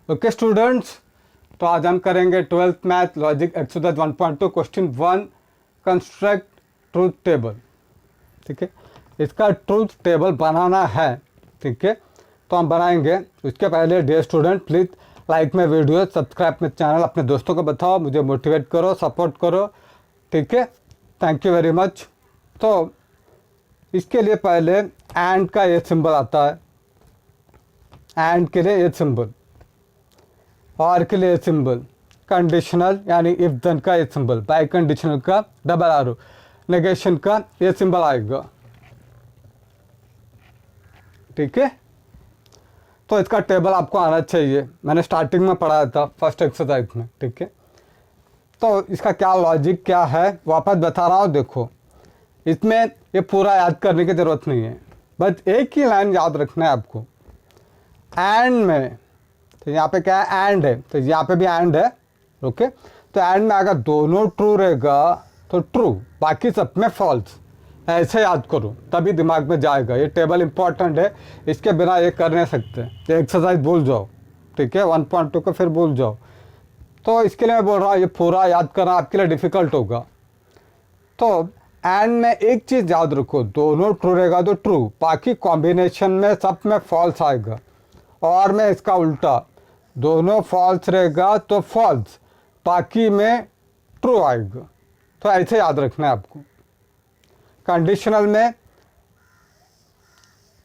Okay students, तो आज हम करेंगे 12th math logic exercise 1.2 question 1 construct truth table. ठीक है, इसका ट्रूथ टेबल बनाना है। ठीक है, तो हम बनाएंगे। उसके पहले dear student please like my video, subscribe my channel, अपने दोस्तों को बताओ, मुझे मोटिवेट करो, सपोर्ट करो। ठीक है, थैंक यू वेरी मच। तो इसके लिए पहले एंड का ये सिंबल आता है, एंड के लिए ये सिंबल, और के लिए सिंबल, कंडीशनल यानी इफ देन का ये सिंबल, बाय कंडीशनल का डबल आरो, नेगेशन का ये सिंबल आएगा। ठीक है, तो इसका टेबल आपको आना चाहिए। मैंने स्टार्टिंग में पढ़ाया था फर्स्ट एक्सरसाइज में। ठीक है, तो इसका क्या लॉजिक क्या है वापस बता रहा हूँ। देखो, इसमें ये पूरा याद करने की ज़रूरत नहीं है, बस एक ही लाइन याद रखना है आपको। एंड में तो यहाँ पे क्या है, एंड है, तो यहाँ पे भी एंड है। ओके, तो एंड में अगर दोनों ट्रू रहेगा तो ट्रू, बाकी सब में फॉल्स। ऐसे याद करो तभी दिमाग में जाएगा। ये टेबल इंपॉर्टेंट है, इसके बिना ये कर नहीं सकते। ये एक्सरसाइज भूल जाओ। ठीक है, 1.2 को फिर भूल जाओ। तो इसके लिए मैं बोल रहा हूँ, ये पूरा याद करना आपके लिए डिफ़िकल्ट होगा। तो एंड में एक चीज़ याद रखो, दोनों ट्रू रहेगा तो ट्रू, बाकी कॉम्बिनेशन में सब में फॉल्स आएगा। और में इसका उल्टा, दोनों फॉल्स रहेगा तो फॉल्स, बाकी में ट्रू आएगा। तो ऐसे याद रखना है आपको। कंडीशनल में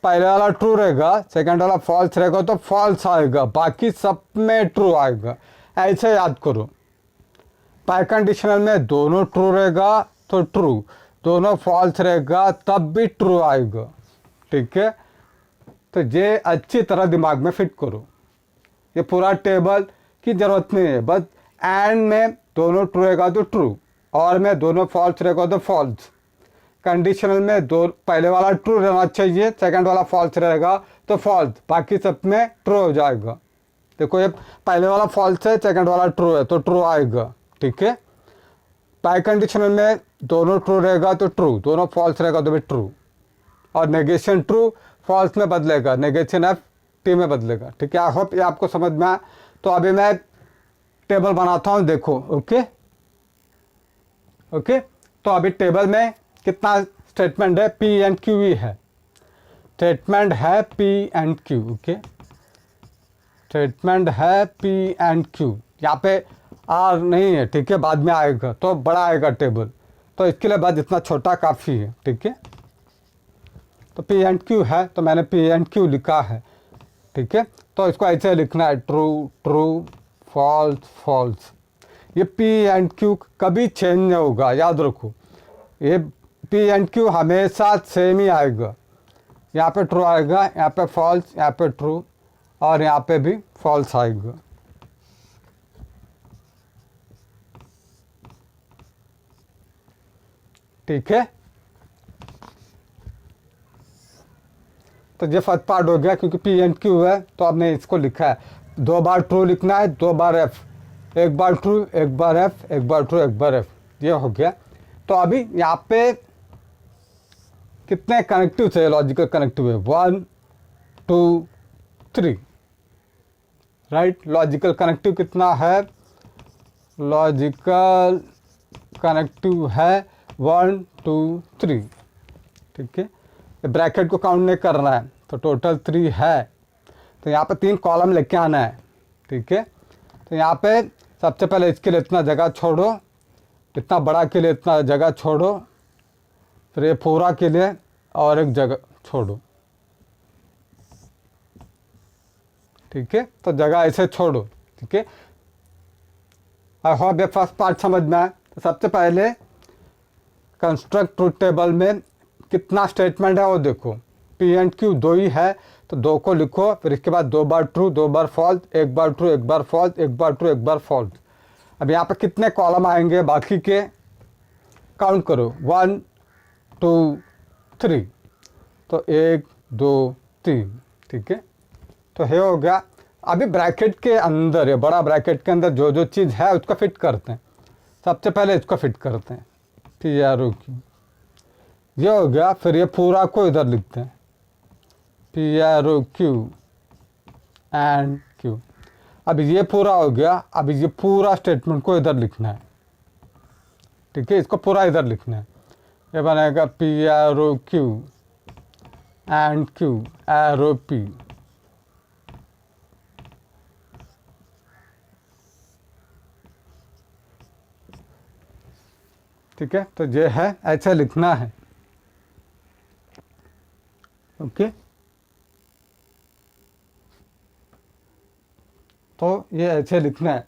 पहले वाला ट्रू रहेगा, सेकंड वाला फॉल्स रहेगा तो फॉल्स आएगा, बाकी सब में ट्रू आएगा। ऐसे याद करो। बाय कंडीशनल में दोनों ट्रू रहेगा तो ट्रू, दोनों फॉल्स रहेगा तब भी ट्रू आएगा। ठीक है, तो ये अच्छी तरह दिमाग में फिट करो। ये पूरा टेबल की ज़रूरत नहीं है, बस एंड में दोनों ट्रू रहेगा तो ट्रू, और में दोनों फॉल्स रहेगा तो फॉल्स। कंडीशनल में दो पहले वाला ट्रू रहना चाहिए, सेकंड वाला फॉल्स रहेगा तो फॉल्स, बाकी सब में ट्रू हो जाएगा। देखो, ये पहले वाला फॉल्स है, सेकंड वाला ट्रू है तो ट्रू आएगा। ठीक है, बाय कंडीशनल में दोनों ट्रू रहेगा तो ट्रू, दोनों फॉल्स रहेगा तो भी ट्रू, और नेगेशन ट्रू फॉल्स में बदलेगा, नेगेशन एफ टी में बदलेगा। ठीक है, आई होप ये आपको समझ में आए। तो अभी मैं टेबल बनाता हूँ, देखो। ओके ओके, तो अभी टेबल में कितना स्टेटमेंट है, पी एंड क्यू ही है। स्टेटमेंट है P and Q. Okay, statement है पी एंड क्यू। यहाँ पे आर नहीं है। ठीक है, बाद में आएगा तो बड़ा आएगा टेबल, तो इसके लिए बाद इतना छोटा काफ़ी है। ठीक है, तो पी एंड क्यू है, तो मैंने पी एंड क्यू लिखा है। ठीक है, तो इसको ऐसे लिखना है, ट्रू ट्रू, फॉल्स फॉल्स। ये पी एंड क्यू कभी चेंज नहीं होगा, याद रखो। ये पी एंड क्यू हमेशा सेम ही आएगा। यहाँ पे ट्रू आएगा, यहाँ पे फॉल्स, यहाँ पे ट्रू, और यहाँ पे भी फॉल्स आएगा। ठीक है, तो ये फर्स्ट पार्ट हो गया, क्योंकि पी एंड क्यू है तो आपने इसको लिखा है। 2 बार ट्रू लिखना है, 2 बार एफ, एक बार ट्रू, एक बार एफ, एक बार ट्रू, एक बार एफ। ये हो गया। तो अभी यहाँ पे कितने कनेक्टिव थे, लॉजिकल कनेक्टिव है 1 2 3, राइट। लॉजिकल कनेक्टिव कितना है, लॉजिकल कनेक्टिव है 1 2 3। ठीक है, ब्रैकेट को काउंट नहीं करना है, तो टोटल 3 है। तो यहाँ पे 3 कॉलम लेके आना है। ठीक है, तो यहाँ पे सबसे पहले इसके लिए इतना जगह छोड़ो, इतना बड़ा के लिए इतना जगह छोड़ो, फिर ये पूरा के लिए और एक जगह छोड़ो। ठीक है, तो जगह ऐसे छोड़ो। ठीक है, आई होप ये फर्स्ट पार्ट समझ में आए। तो सबसे पहले कंस्ट्रक्ट ट्रूथ टेबल में कितना स्टेटमेंट है वो देखो। पी एंड क्यू 2 ही है, तो 2 को लिखो, फिर इसके बाद 2 बार ट्रू, 2 बार फॉल्स, एक बार ट्रू, एक बार फॉल्स, एक बार ट्रू, एक बार फॉल्स। अब यहाँ पे कितने कॉलम आएंगे, बाकी के काउंट करो, 1 2 3, तो 1 2 3। ठीक है, तो ये हो गया। अभी ब्रैकेट के अंदर, ये बड़ा ब्रैकेट के अंदर जो जो चीज़ है उसको फिट करते हैं। सबसे पहले इसको फिट करते हैं, पी आर ओ क्यू, ये हो गया। फिर ये पूरा को इधर लिखते हैं, P R O Q and Q. अब ये पूरा हो गया, अब ये पूरा स्टेटमेंट को इधर लिखना है, ठीक है, इसको पूरा इधर लिखना है। ये बनेगा P arrow Q and Q arrow P, ठीक है। तो ये है, ऐसे लिखना है, ओके। तो ये ऐसे लिखना है,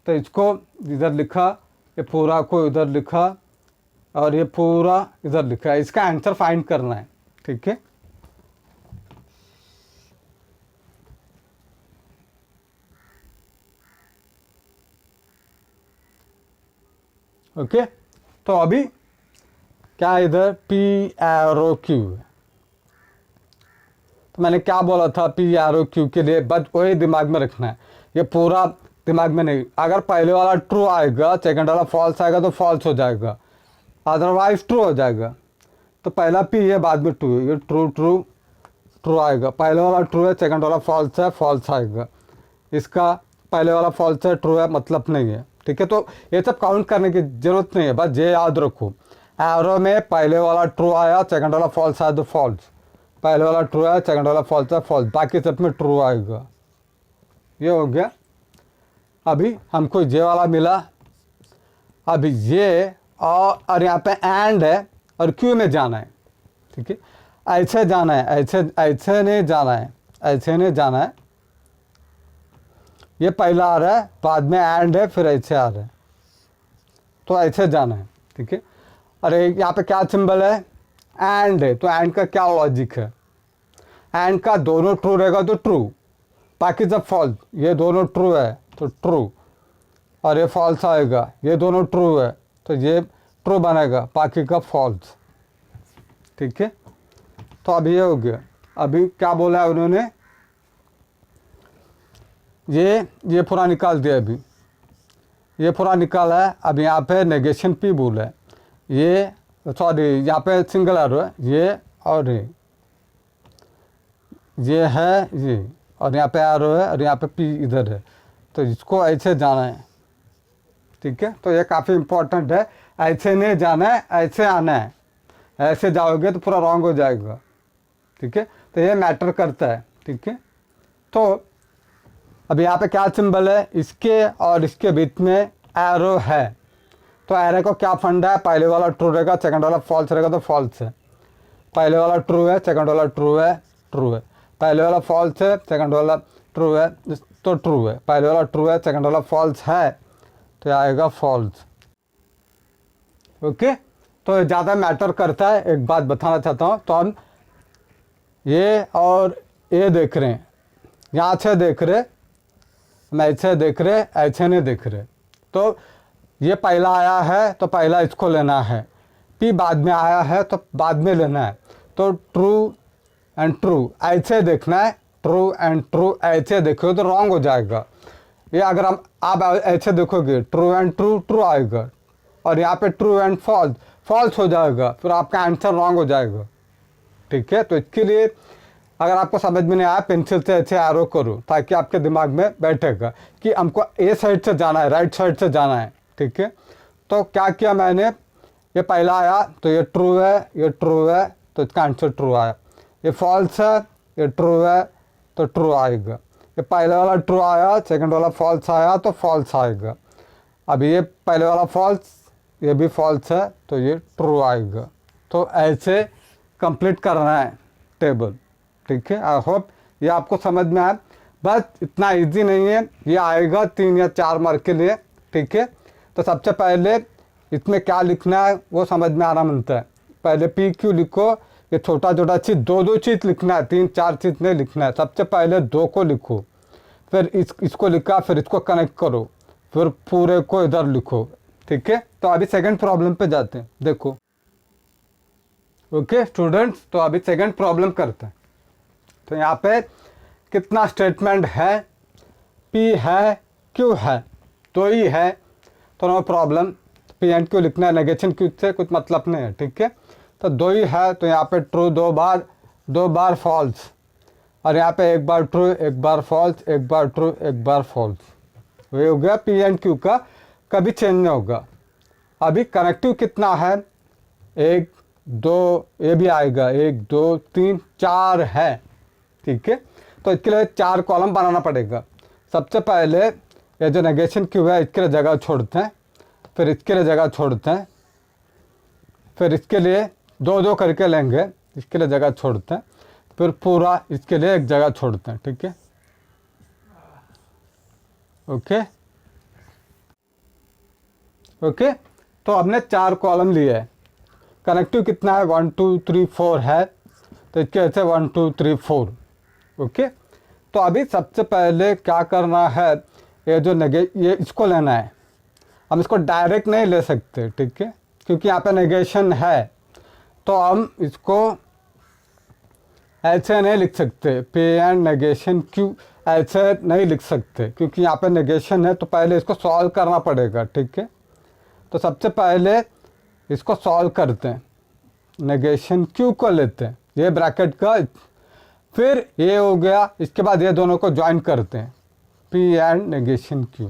तो इसको इधर लिखा, ये पूरा को इधर लिखा और ये पूरा इधर लिखा है। इसका आंसर फाइंड करना है, ठीक है। ओके, तो अभी क्या इधर पी एरो क्यू है, तो मैंने क्या बोला था पी एरो क्यू के लिए, बस वही दिमाग में रखना है, ये पूरा दिमाग में नहीं। अगर पहले वाला ट्रू आएगा, सेकंड वाला फॉल्स आएगा तो फॉल्स हो जाएगा, अदरवाइज ट्रू हो जाएगा। तो पहला पी है, बाद में ट्रू है, ये ट्रू ट्रू ट्रू आएगा। पहले वाला ट्रू है, सेकंड वाला फॉल्स है, फॉल्स आएगा। इसका पहले वाला फॉल्स है, ट्रू है, मतलब नहीं है, ठीक है। तो ये सब काउंट करने की जरूरत नहीं है, बस ये याद रखो, एरो में पहले वाला ट्रू आया, सेकंड वाला फॉल्स आया तो फॉल्स, पहले वाला ट्रू है, सेकंड वाला फॉल्स है, फॉल्स, बाकी सब में ट्रू आएगा। ये हो गया। अभी हमको ये वाला मिला, अभी ये और यहाँ पे एंड है और क्यू में जाना है, ठीक है। ऐसे जाना है, ऐसे नहीं जाना है, ऐसे नहीं जाना है। ये पहला आ रहा है, बाद में एंड है, फिर ऐसे आ रहा है, तो ऐसे जाना है, ठीक है। अरे यहाँ पे क्या सिंबल है, एंड है, तो एंड का क्या लॉजिक है, एंड का दोनों ट्रू रहेगा तो ट्रू, बाकी सब फॉल्स। ये दोनों ट्रू है तो ट्रू, और ये फॉल्स आएगा, ये दोनों ट्रू है तो ये ट्रू बनेगा, बाकी का फॉल्स, ठीक है। तो अभी ये हो गया। अभी क्या बोला है उन्होंने, ये पूरा निकाल दिया, अभी ये पूरा निकाला है। अब यहाँ पे नेगेशन पी बोला है, ये सॉरी यहाँ पे सिंगल एरो है, ये और ये है ये, और यहाँ पे एरो है और यहाँ पे पी इधर है, तो इसको ऐसे जाना है, ठीक है। तो ये काफ़ी इम्पोर्टेंट है, ऐसे नहीं जाना है, ऐसे आना है। ऐसे जाओगे तो पूरा रॉन्ग हो जाएगा, ठीक है। तो ये मैटर करता है, ठीक है। तो अब यहाँ पे क्या सिंबल है, इसके और इसके बीच में एरो है, तो एरो को क्या फंडा है, पहले वाला ट्रू रहेगा, सेकंड वाला फॉल्स रहेगा तो फॉल्स है। पहले वाला ट्रू है, सेकंड वाला ट्रू है, ट्रू है। पहले वाला फॉल्स है, सेकंड वाला ट्रू है तो ट्रू है। पहले वाला ट्रू है, सेकंड वाला फॉल्स है, तो आएगा फॉल्स, ओके। तो ज़्यादा मैटर करता है। एक बात बताना चाहता हूँ, तो हम ये और ये देख रहे हैं, यहाँ से देख रहे, हम ऐसे देख रहे, ऐसे नहीं देख रहे। तो ये पहला आया है तो पहला इसको लेना है, पी बाद में आया है तो बाद में लेना है। तो ट्रू एंड ट्रू ऐसे देखना है, ट्रू एंड ट्रू ऐसे देखोगे तो रॉन्ग हो जाएगा। ये अगर आप ऐसे देखोगे, ट्रू एंड ट्रू ट्रू आएगा, और यहाँ पे ट्रू एंड फॉल्स फॉल्स हो जाएगा, फिर आपका आंसर रॉन्ग हो जाएगा, ठीक है। तो इसके लिए अगर आपको समझ में नहीं आया, पेंसिल से ऐसे एरो करो ताकि आपके दिमाग में बैठेगा कि हमको ए साइड से जाना है, राइट साइड से जाना है, ठीक है। तो क्या किया मैंने, ये पहला आया तो ये ट्रू है, ये ट्रू है तो इसका आंसर ट्रू आया। ये फॉल्स है, ये ट्रू है तो ट्रू आएगा। ये पहले वाला ट्रू आया, सेकंड वाला फॉल्स आया तो फॉल्स आएगा। अब ये पहले वाला फॉल्स, ये भी फॉल्स है तो ये ट्रू आएगा। तो ऐसे कंप्लीट करना है टेबल, ठीक है। आई होप ये आपको समझ में आए। बस इतना इजी नहीं है, ये आएगा 3 या 4 मार्क के लिए, ठीक है। तो सबसे पहले इसमें क्या लिखना है वो समझ में आना मिलता है। पहले पी क्यू लिखो, ये छोटा छोटा चीज़ 2-2 चीज़ लिखना है, 3-4 चीज़ नहीं लिखना है। सबसे पहले 2 को लिखो, फिर इसको लिखा, फिर इसको कनेक्ट करो, फिर पूरे को इधर लिखो, ठीक है। तो अभी सेकंड प्रॉब्लम पे जाते हैं, देखो। ओके स्टूडेंट्स, तो अभी सेकंड प्रॉब्लम करते हैं। तो यहाँ पे कितना स्टेटमेंट है, पी है क्यू है, तो ही है, तो no problem. P and Q लिखना है, नेगेशन क्यू से कुछ मतलब नहीं है, ठीक है। तो 2 ही है, तो यहाँ पे ट्रू 2 बार, 2 बार फॉल्स, और यहाँ पे एक बार ट्रू, एक बार फॉल्स, एक बार ट्रू, एक बार फॉल्स। ये हो गया पी एंड क्यू का, कभी चेंज नहीं होगा। अभी कनेक्टिव कितना है, 1 2, ये भी आएगा 1 2 3 4 है, ठीक है। तो इसके लिए 4 कॉलम बनाना पड़ेगा। सबसे पहले ये जो नेगेशन क्यू है इसके लिए जगह छोड़ते हैं, फिर इसके लिए जगह छोड़ते हैं, फिर इसके लिए 2 2 करके लेंगे, इसके लिए जगह छोड़ते हैं, फिर पूरा इसके लिए एक जगह छोड़ते हैं, ठीक है। ओके ओके, तो हमने 4 कॉलम लिए हैं। कनेक्टिव कितना है, 1 2 3 4 है, तो इसके ऐसे 1 2 3 4। ओके, तो अभी सबसे पहले क्या करना है, ये जो ये इसको लेना है। हम इसको डायरेक्ट नहीं ले सकते, ठीक है, क्योंकि यहाँ पे नेगेशन है। तो हम इसको ऐसे नहीं लिख सकते, पी एंड नेगेशन क्यू ऐसे नहीं लिख सकते, क्योंकि यहाँ पे नेगेशन है। तो पहले इसको सॉल्व करना पड़ेगा, ठीक है। तो सबसे पहले इसको सॉल्व करते हैं, नेगेशन क्यू को लेते हैं, ये ब्रैकेट का, फिर ये हो गया। इसके बाद ये दोनों को ज्वाइन करते हैं, पी एंड नेगेशन क्यू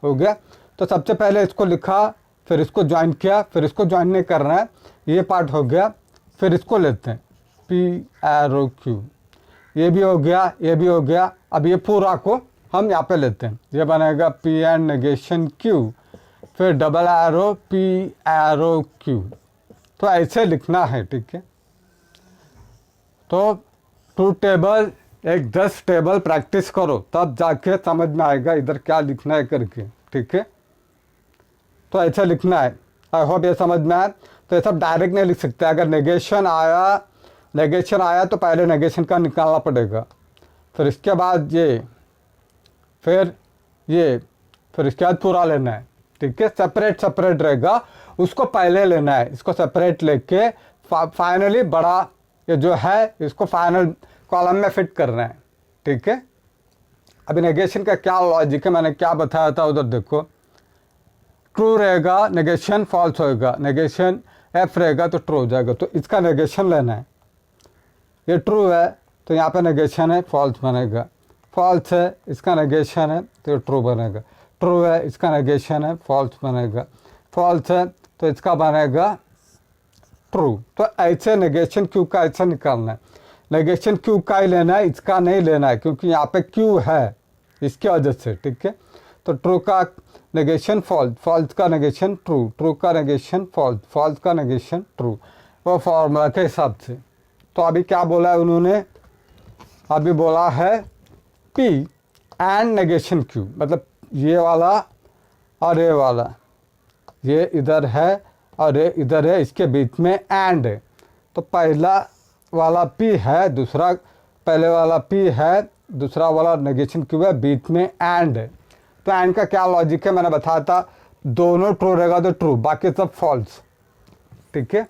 हो गया। तो सबसे पहले इसको लिखा, फिर इसको ज्वाइन किया, फिर इसको ज्वाइन नहीं करना है, ये पार्ट हो गया। फिर इसको लेते हैं, पी एरो क्यू, ये भी हो गया, ये भी हो गया। अब ये पूरा को हम यहाँ पे लेते हैं, ये बनेगा पी एंड नेगेशन क्यू, फिर double arrow P arrow Q. तो ऐसे लिखना है, ठीक है। तो ट्रूथ टेबल एक 10 टेबल प्रैक्टिस करो, तब जाके समझ में आएगा इधर क्या लिखना है करके, ठीक है। तो ऐसा लिखना है। आई होप ये समझ में आए। तो ये सब डायरेक्ट नहीं लिख सकते। अगर नेगेशन आया तो पहले नेगेशन का निकालना पड़ेगा, फिर इसके बाद ये, फिर ये, फिर इसके बाद पूरा लेना है, ठीक है। सेपरेट सेपरेट रहेगा, उसको पहले लेना है, इसको सेपरेट लेके फाइनली बड़ा ये जो है इसको फाइनल कॉलम में फिट करना है, ठीक है। अभी नेगेशन का क्या लॉजिक है, मैंने क्या बताया था उधर देखो। ट्रू रहेगा नेगेशन फॉल्स होएगा, नेगेशन एफ रहेगा तो ट्रू हो जाएगा। तो इसका नेगेशन लेना है, ये ट्रू है तो यहाँ पे नेगेशन है फॉल्स बनेगा, फॉल्स है इसका नेगेशन है तो ये ट्रू बनेगा, ट्रू है इसका नेगेशन है फॉल्स बनेगा, फॉल्स है तो इसका बनेगा ट्रू। तो ऐसे नेगेशन क्यू का ऐसा निकालना है। नेगेशन क्यू का ही लेना है, इसका नहीं लेना है, क्योंकि यहाँ पे क्यू है इसकी वजह से, ठीक है। तो ट्रू का नेगेशन फॉल्स, फॉल्स का नेगेशन ट्रू, ट्रू का नेगेशन फॉल्स, फॉल्स का नेगेशन ट्रू, वो फॉर्मूला के हिसाब से। तो अभी क्या बोला है उन्होंने, अभी बोला है पी एंड नेगेशन क्यू, मतलब ये वाला और ये वाला, ये इधर है और ये इधर है, इसके बीच में एंड है। तो पहला वाला पी है, दूसरा पहले वाला पी है, दूसरा वाला नेगेशन क्यू है, बीच में एंड है। तो एंड का क्या लॉजिक है मैंने बताया था, दोनों ट्रू रहेगा तो ट्रू, बाकी सब फॉल्स, ठीक है।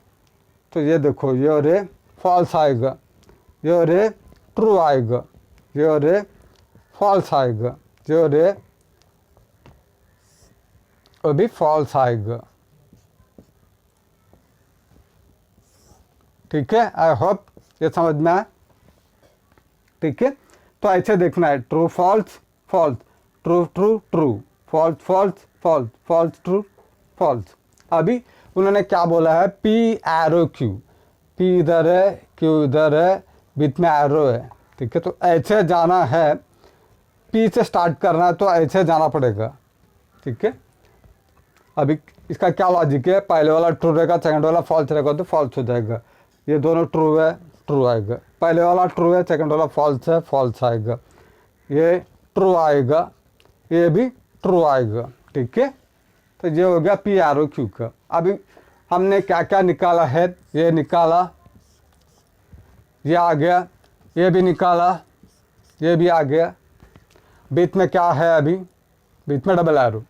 तो ये देखो, ये और ये फॉल्स आएगा, ये और ये ट्रू आएगा, ये और ये फॉल्स आएगा, ये और ये भी फॉल्स आएगा, ठीक है। आई होप ये समझ में आए, ठीक है। तो ऐसे देखना है, true false false, true true true, false false false, false true false. अभी उन्होंने क्या बोला है, पी एरो क्यू, पी इधर है, क्यू इधर है, बीच में एरो है, ठीक है। तो ऐसे जाना है, पी से स्टार्ट करना है तो ऐसे जाना पड़ेगा, ठीक है। अभी इसका क्या लॉजिक है, पहले वाला ट्रू रहेगा, सेकंड वाला फॉल्स रहेगा तो फॉल्स हो जाएगा। ये दोनों ट्रू है, ट्रू आएगा। पहले वाला ट्रू है, सेकंड वाला फॉल्स है, फॉल्स आएगा। ये ट्रू आएगा, ये भी ट्रू आएगा, ठीक है। तो ये हो गया पी आर ओ क्यू का। अभी हमने क्या क्या निकाला है, ये निकाला, ये आ गया, ये भी निकाला, ये भी आ गया। बीच में क्या है, अभी बीच में डबल एरो।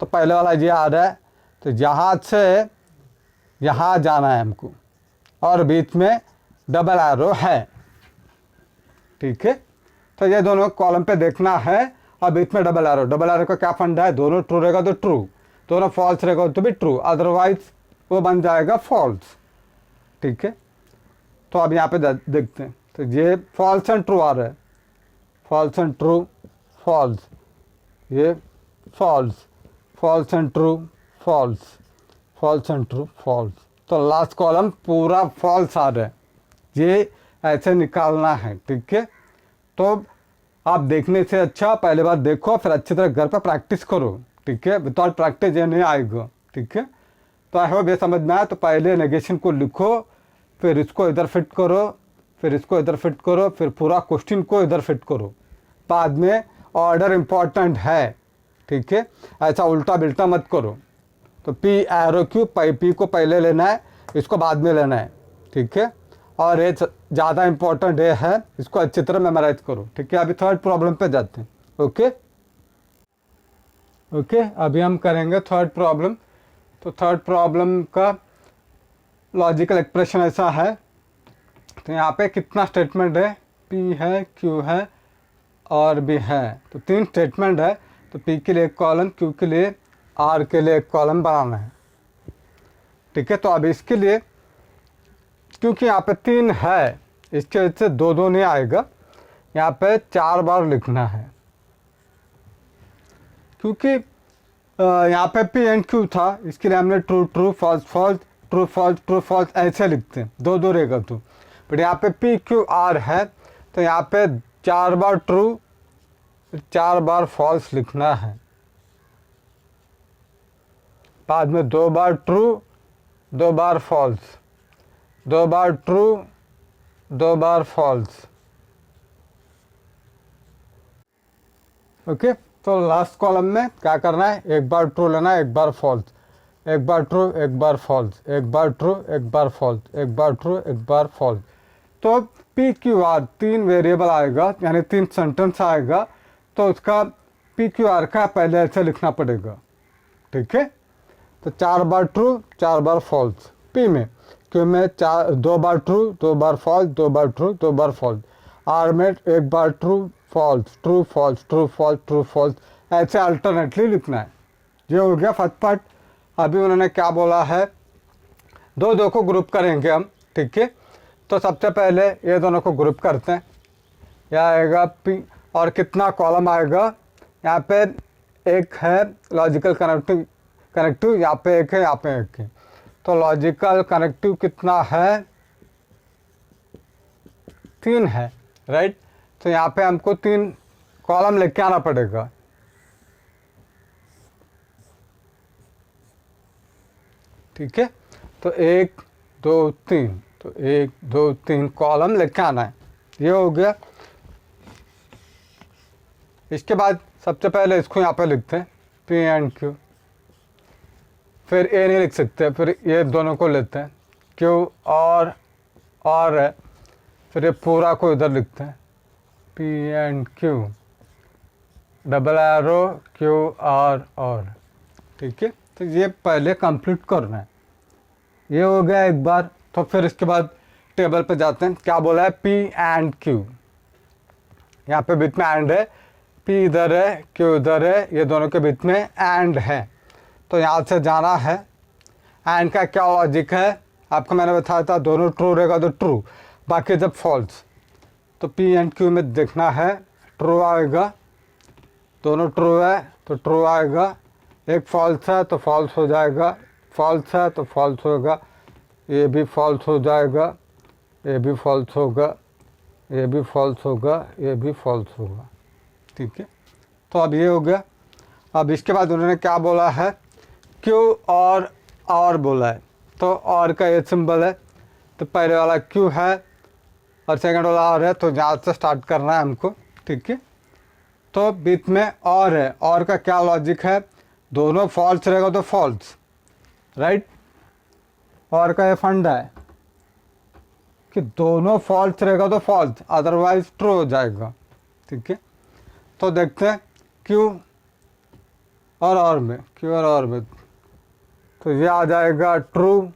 तो पहले वाला ये आ रहा है, तो यहाँ से यहाँ जाना है हमको, और बीच में डबल एरो है, ठीक है। तो ये दोनों कॉलम पे देखना है, और बीच में डबल एरो। डबल एरो का क्या फंडा है, दोनों ट्रू रहेगा तो ट्रू, दोनों फॉल्स रहेगा तो भी ट्रू, अदरवाइज वो बन जाएगा फॉल्स, ठीक है। तो अब यहाँ पे देखते हैं, तो ये फॉल्स एंड ट्रू आ रहा है, फॉल्स एंड ट्रू, फॉल्स, ये false, false and true, false, false and true, false. तो लास्ट कॉलम पूरा फॉल्स आ रहा है, ये ऐसे निकालना है, ठीक है। तो आप देखने से अच्छा पहले बार देखो, फिर अच्छी तरह घर पर प्रैक्टिस करो, ठीक है। विदाउट प्रैक्टिस ये नहीं आएगा, ठीक है। तो आई होप ये समझ में आया। तो पहले नेगेशन को लिखो, फिर इसको इधर फिट करो, फिर इसको इधर फिट करो, फिर पूरा क्वेश्चन को इधर फिट करो। बाद में ऑर्डर इम्पॉर्टेंट है, ठीक है, ऐसा उल्टा बिल्टा मत करो। तो पी एरो क्यू, पी को पहले लेना है, इसको बाद में लेना है, ठीक है। और ये ज़्यादा इम्पोर्टेंट है, इसको अच्छी तरह मेमोराइज करो, ठीक है। अभी थर्ड प्रॉब्लम पे जाते हैं। ओके ओके, अभी हम करेंगे थर्ड प्रॉब्लम। तो थर्ड प्रॉब्लम का लॉजिकल एक्सप्रेशन ऐसा है। तो यहाँ पे कितना स्टेटमेंट है, पी है, क्यू है और भी है। तो 3 स्टेटमेंट है। तो पी के लिए एक कॉलम, क्यू के लिए, आर के लिए एक कॉलम बनाना है, ठीक है। तो अब इसके लिए क्योंकि यहाँ पे 3 है, इसके वजह से 2 नहीं आएगा, यहाँ पे 4 बार लिखना है। क्योंकि यहाँ पे पी एंड क्यू था, इसके लिए हमने true true, false false, true false, true false ऐसे लिखते हैं, 2 रहेगा। तो बट यहाँ पे पी क्यू आर है, तो यहाँ पे 4 बार ट्रू, 4 बार फॉल्स लिखना है। बाद में 2 बार ट्रू, 2 बार फॉल्स, 2 बार ट्रू, 2 बार फॉल्स। ओके, तो लास्ट कॉलम में क्या करना है, एक बार ट्रू लेना है, एक बार फॉल्स, एक बार ट्रू, एक बार फॉल्स, एक बार ट्रू, एक बार फॉल्स, एक बार ट्रू, एक बार फॉल्स। तो पी क्यू आर 3 वेरिएबल आएगा, यानी 3 सेंटेंस आएगा। तो उसका पी क्यू आर का पहले ऐसे लिखना पड़ेगा, ठीक है। तो 4 बार ट्रू, 4 बार फॉल्स पी में, क्यू में 2 बार ट्रू, 2 बार फॉल्स, 2 बार ट्रू, 2 बार फॉल्स। आर में एक बार true false, true false, true false, true false, ऐसे अल्टरनेटली लिखना है। ये हो गया फर्स्ट पार्ट। अभी उन्होंने क्या बोला है, 2 को ग्रुप करेंगे हम, ठीक है। तो सबसे पहले ये दोनों को ग्रुप करते हैं। यह आएगा पी, और कितना कॉलम आएगा, यहाँ पे एक है लॉजिकल कनेक्टिव, यहाँ पे एक है, यहाँ पे एक है। तो लॉजिकल कनेक्टिव कितना है, 3 है, राइट। तो यहाँ पे हमको 3 कॉलम लेके आना पड़ेगा, ठीक है। तो 1 2 3, तो 1 2 3 कॉलम लेके आना है। ये हो गया। इसके बाद सबसे पहले इसको यहाँ पे लिखते हैं, पी एंड क्यू। फिर ए नहीं लिख सकते, फिर ये दोनों को लेते हैं, क्यू और है, फिर ये पूरा को इधर लिखते हैं, P and Q, double arrow Q R और, ठीक है। तो ये पहले कंप्लीट करना है। ये हो गया एक बार। तो फिर इसके बाद टेबल पे जाते हैं, क्या बोला है, पी एंड क्यू, यहाँ पे बीच में एंड है, पी इधर है, क्यू इधर है, ये दोनों के बीच में एंड है। तो यहाँ से जाना है। एंड का क्या लॉजिक है, आपको मैंने बताया था, दोनों ट्रू रहेगा तो ट्रू, बाकी जब फॉल्स। तो पी एंड क्यू में देखना है, ट्रू आएगा, दोनों ट्रू है तो ट्रू आएगा, एक फॉल्स है तो फॉल्स हो जाएगा, फॉल्स है तो फॉल्स होगा, ये भी फॉल्स हो जाएगा, ये भी फॉल्स होगा, ये भी फॉल्स होगा, ये भी फॉल्स होगा, ठीक है। तो अब ये हो गया। अब इसके बाद उन्होंने क्या बोला है, क्यू और बोला है। तो और का ये सिंबल है, तो पहले वाला क्यू है और सेकंड वाला और है, तो यहाँ से स्टार्ट करना है हमको, ठीक है। तो बीच में और है, और का क्या लॉजिक है, दोनों फॉल्स रहेगा तो फॉल्स, राइट। और का ये फंडा है कि दोनों फॉल्स रहेगा तो फॉल्स, अदरवाइज ट्रू हो जाएगा, ठीक है। तो देखते हैं क्यू और में, क्यू और में, तो ये आ जाएगा ट्रू,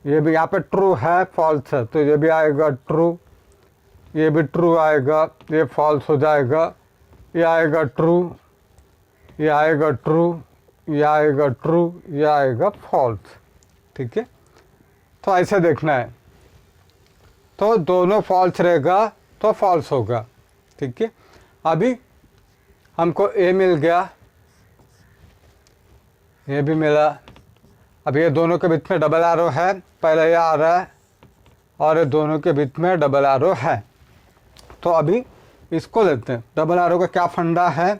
ये भी यहाँ पे ट्रू है, फॉल्स है, तो ये भी आएगा ट्रू, ये भी ट्रू आएगा, ये फॉल्स हो जाएगा, ये आएगा ट्रू, ये आएगा ट्रू, ये आएगा ट्रू, ये आएगा फॉल्स, ठीक है। तो ऐसे देखना है। तो दोनों फॉल्स रहेगा तो फॉल्स होगा, ठीक है। अभी हमको ए मिल गया, ये भी मिला। अब ये दोनों के बीच में डबल एरो है, पहले ये आ रहा है और ये दोनों के बीच में डबल एरो है। तो अभी इसको लेते हैं। डबल एरो का क्या फंडा है,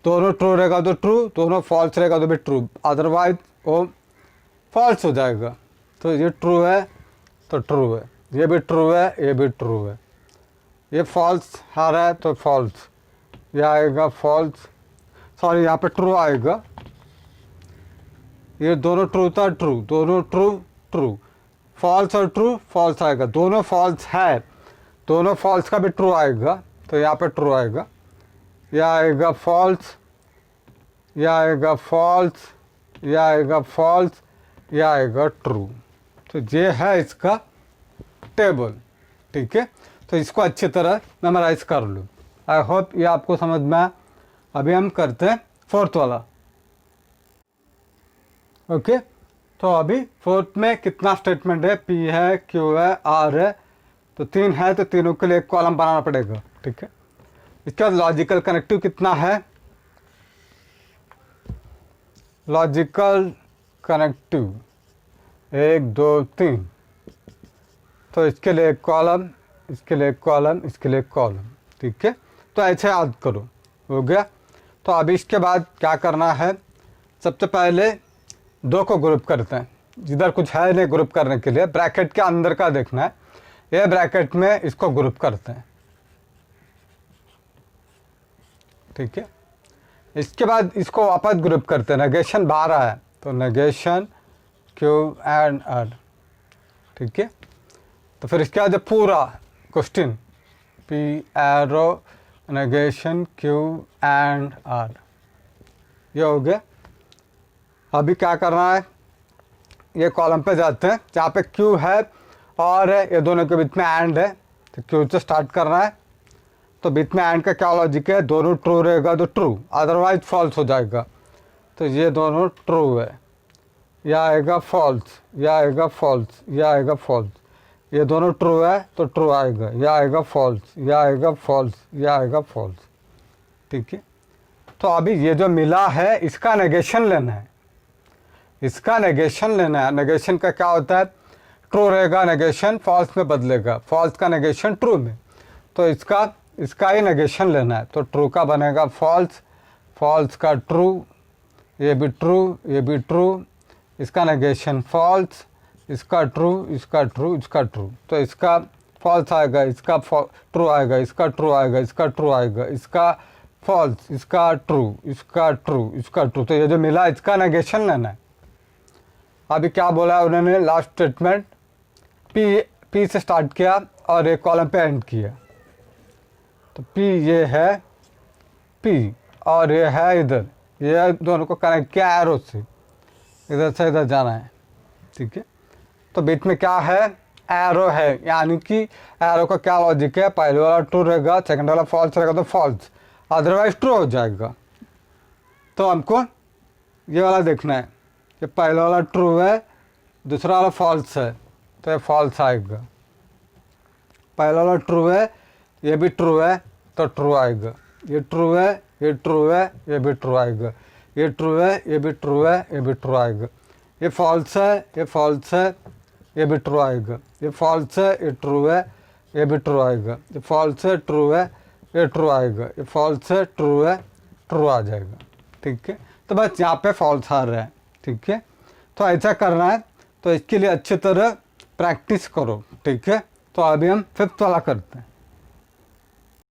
दोनों ट्रू रहेगा तो ट्रू, दोनों फॉल्स रहेगा तो भी ट्रू, अदरवाइज वो फॉल्स हो जाएगा। तो ये ट्रू है तो ट्रू है, ये भी ट्रू है, ये भी ट्रू है। ये फॉल्स आ रहा है तो फॉल्स, ये आएगा फॉल्स, सॉरी यहाँ पे ट्रू आएगा। ये दोनों ट्रू था, ट्रू, दोनों ट्रू ट्रू, फॉल्स और ट्रू फॉल्स आएगा। दोनों फॉल्स है, दोनों फॉल्स का भी ट्रू आएगा, तो यहाँ पे ट्रू आएगा। यह आएगा फॉल्स, यह आएगा फॉल्स, यह आएगा फॉल्स, यह आएगा ट्रू। तो ये है इसका टेबल, ठीक है। तो इसको अच्छी तरह मेमोराइज कर लो। आई होप ये आपको समझ में आया। अभी हम करते हैं फोर्थ वाला। ओके, तो अभी फोर्थ में कितना स्टेटमेंट है, पी है, क्यू है, आर है, तो 3 है, तो तीनों के लिए एक कॉलम बनाना पड़ेगा, ठीक है। इसका लॉजिकल कनेक्टिव कितना है, लॉजिकल कनेक्टिव 1 2 3, तो इसके लिए एक कॉलम, इसके लिए एक कॉलम, इसके लिए एक कॉलम, ठीक है। तो ऐसे याद करो, हो गया। तो अभी इसके बाद क्या करना है, सबसे पहले 2 को ग्रुप करते हैं। जिधर कुछ है नहीं ग्रुप करने के लिए, ब्रैकेट के अंदर का देखना है, ये ब्रैकेट में इसको ग्रुप करते हैं, ठीक है। इसके बाद इसको वापस ग्रुप करते हैं, नेगेशन बाहर आया तो नेगेशन क्यू एंड आर, ठीक है। तो फिर इसके बाद पूरा question P arrow negation Q and R, ये हो गया। अभी क्या करना है, ये कॉलम पे जाते हैं जहाँ पे क्यू है और ये दोनों के बीच में एंड है, तो क्यू से स्टार्ट करना है। तो बीच में एंड का क्या लॉजिक है, दोनों ट्रू रहेगा तो ट्रू, अदरवाइज फॉल्स हो जाएगा। तो ये दोनों ट्रू है, यह आएगा फॉल्स, यह आएगा फॉल्स, यह आएगा फॉल्स। ये दोनों ट्रू है तो ट्रू आएगा, यह आएगा फॉल्स, यह आएगा फॉल्स, यह आएगा फॉल्स, ठीक है। तो अभी ये जो मिला है इसका नेगेशन लेना है, इसका नेगेशन लेना है। नेगेशन का क्या होता है, ट्रू रहेगा नेगेशन फॉल्स में बदलेगा, फॉल्स का नेगेशन ट्रू में। तो इसका ही नेगेशन लेना है। तो ट्रू का बनेगा फॉल्स, फॉल्स का ट्रू, ये भी ट्रू, ये भी ट्रू, इसका नेगेशन फॉल्स, इसका ट्रू, इसका ट्रू, इसका ट्रू। तो इसका फॉल्स आएगा, इसका ट्रू आएगा, इसका ट्रू आएगा, इसका ट्रू आएगा, इसका फॉल्स, इसका ट्रू, इसका ट्रू, इसका ट्रू। तो ये जो मिला इसका नेगेशन लेना है। अभी क्या बोला है उन्होंने, लास्ट स्टेटमेंट पी से स्टार्ट किया और एक कॉलम पे एंड किया। तो पी ये है पी और ये है इधर, ये दोनों को कनेक्ट किया एरो से, इधर से इधर जाना है, ठीक है। तो बीच में क्या है, एरो है, यानी कि एरो का क्या लॉजिक है, पहले वाला ट्रू रहेगा, सेकंड वाला फॉल्स रहेगा तो फॉल्स, अदरवाइज ट्रू हो जाएगा। तो हमको ये वाला देखना है कि पहला वाला ट्रू है, दूसरा वाला फॉल्स है, तो ये फॉल्स आएगा। पहला वाला ट्रू है, ये भी ट्रू है तो ट्रू आएगा, ये ट्रू है, ये ट्रू है, ये भी ट्रू आएगा, ये ट्रू है, ये भी ट्रू है, ये भी ट्रू आएगा। ये फॉल्स है, ये फॉल्स है, ये भी ट्रू आएगा, ये फॉल्स है, ये ट्रू है, ये भी ट्रू आएगा, ये फॉल्स है, ट्रू है, ये ट्रू आएगा, ये फॉल्स है, ट्रू है, ट्रू आ जाएगा, ठीक है। तो बस यहाँ पे फॉल्स आ रहा है, ठीक है। तो ऐसा करना है, तो इसके लिए अच्छी तरह प्रैक्टिस करो, ठीक है। तो अभी हम 5th वाला करते हैं।